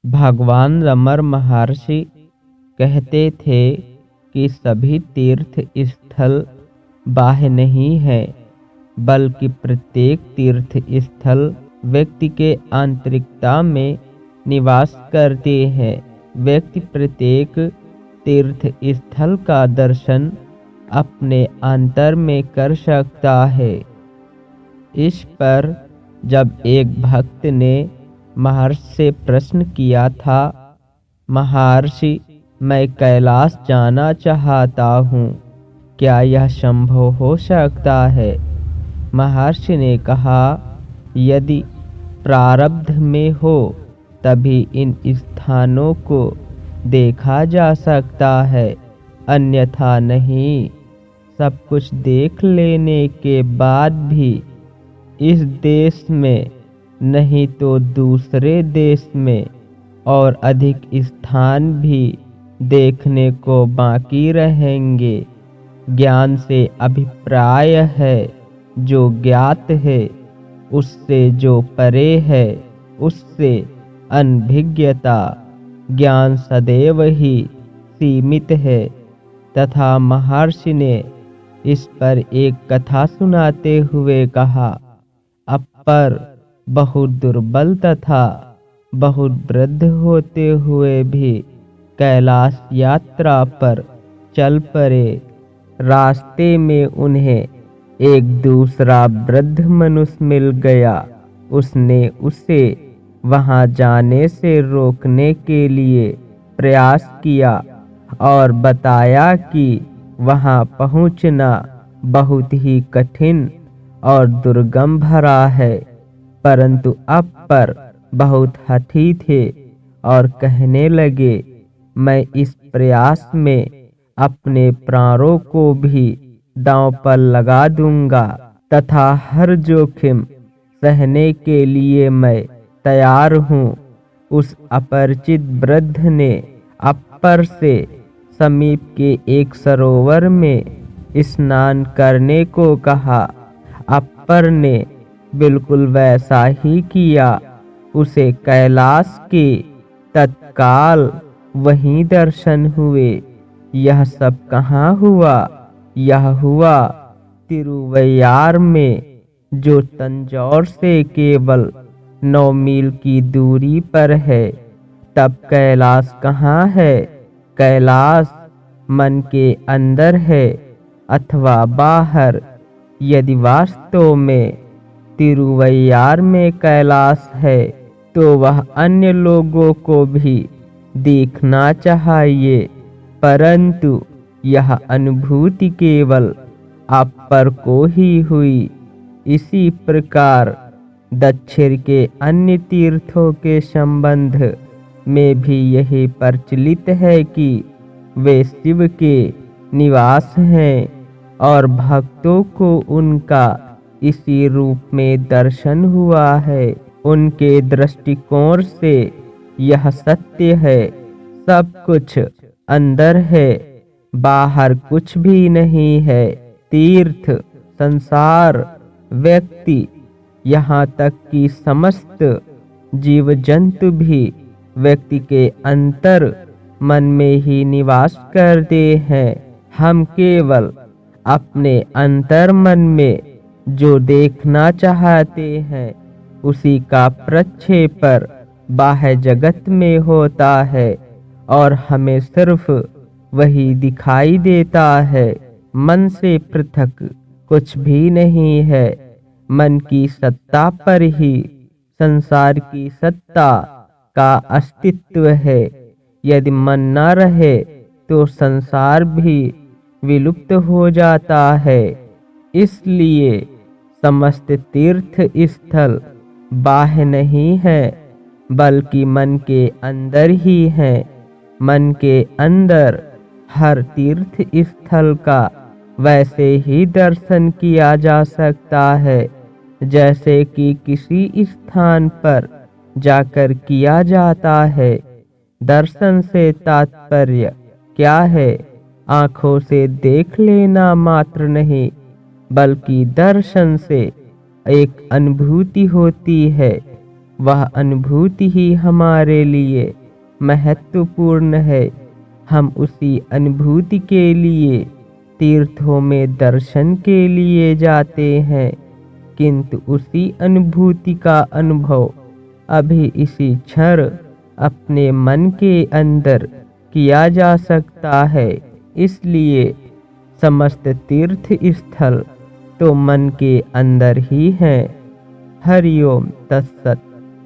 भगवान रमण महर्षि कहते थे कि सभी तीर्थ स्थल बाह्य नहीं है, बल्कि प्रत्येक तीर्थ स्थल व्यक्ति के आंतरिकता में निवास करते हैं। व्यक्ति प्रत्येक तीर्थ स्थल का दर्शन अपने अंतर में कर सकता है। इस पर जब एक भक्त ने महर्षि से प्रश्न किया था, महर्षि, मैं कैलाश जाना चाहता हूँ, क्या यह संभव हो सकता है? महर्षि ने कहा, यदि प्रारब्ध में हो तभी इन स्थानों को देखा जा सकता है, अन्यथा नहीं। सब कुछ देख लेने के बाद भी इस देश में नहीं तो दूसरे देश में और अधिक स्थान भी देखने को बाकी रहेंगे। ज्ञान से अभिप्राय है जो ज्ञात है, उससे जो परे है उससे अनभिज्ञता। ज्ञान सदैव ही सीमित है। तथा महर्षि ने इस पर एक कथा सुनाते हुए कहा, अपर बहुत दुर्बल तथा बहुत वृद्ध होते हुए भी कैलाश यात्रा पर चल पड़े। रास्ते में उन्हें एक दूसरा वृद्ध मनुष्य मिल गया। उसने उसे वहां जाने से रोकने के लिए प्रयास किया और बताया कि वहां पहुंचना बहुत ही कठिन और दुर्गम भरा है। परंतु अपर बहुत हठी थे और कहने लगे, मैं इस प्रयास में अपने प्राणों को भी दांव पर लगा दूंगा तथा हर जोखिम सहने के लिए मैं तैयार हूँ। उस अपरिचित वृद्ध ने अपर से समीप के एक सरोवर में स्नान करने को कहा। अपर ने बिल्कुल वैसा ही किया। उसे कैलाश के तत्काल वहीं दर्शन हुए। यह सब कहाँ हुआ? यह हुआ तिरुवैयार में, जो तंजौर से केवल 9 मील की दूरी पर है। तब कैलाश कहाँ है? कैलाश मन के अंदर है अथवा बाहर? यदि वास्तव में तिरुवैयार में कैलाश है तो वह अन्य लोगों को भी देखना चाहिए, परंतु यह अनुभूति केवल अपर को ही हुई। इसी प्रकार दक्षिण के अन्य तीर्थों के संबंध में भी यही प्रचलित है कि वे शिव के निवास हैं और भक्तों को उनका इसी रूप में दर्शन हुआ है। उनके दृष्टिकोण से यह सत्य है, सब कुछ अंदर है, बाहर कुछ भी नहीं है। तीर्थ, संसार, व्यक्ति, यहाँ तक कि समस्त जीव जंतु भी व्यक्ति के अंतर मन में ही निवास करते हैं। हम केवल अपने अंतर मन में जो देखना चाहते हैं उसी का प्रक्षेपण बाह्य जगत में होता है और हमें सिर्फ वही दिखाई देता है। मन से पृथक कुछ भी नहीं है। मन की सत्ता पर ही संसार की सत्ता का अस्तित्व है। यदि मन न रहे तो संसार भी विलुप्त हो जाता है। इसलिए समस्त तीर्थ स्थल बाह्य नहीं है, बल्कि मन के अंदर ही है। मन के अंदर हर तीर्थ स्थल का वैसे ही दर्शन किया जा सकता है जैसे कि किसी स्थान पर जाकर किया जाता है। दर्शन से तात्पर्य क्या है? आँखों से देख लेना मात्र नहीं, बल्कि दर्शन से एक अनुभूति होती है वह अनुभूति ही हमारे लिए महत्वपूर्ण है। हम उसी अनुभूति के लिए तीर्थों में दर्शन के लिए जाते हैं, किंतु उसी अनुभूति का अनुभव अभी इसी क्षण अपने मन के अंदर किया जा सकता है। इसलिए समस्त तीर्थ स्थल तो मन के अंदर ही हैं। हरि ओम तत्सत।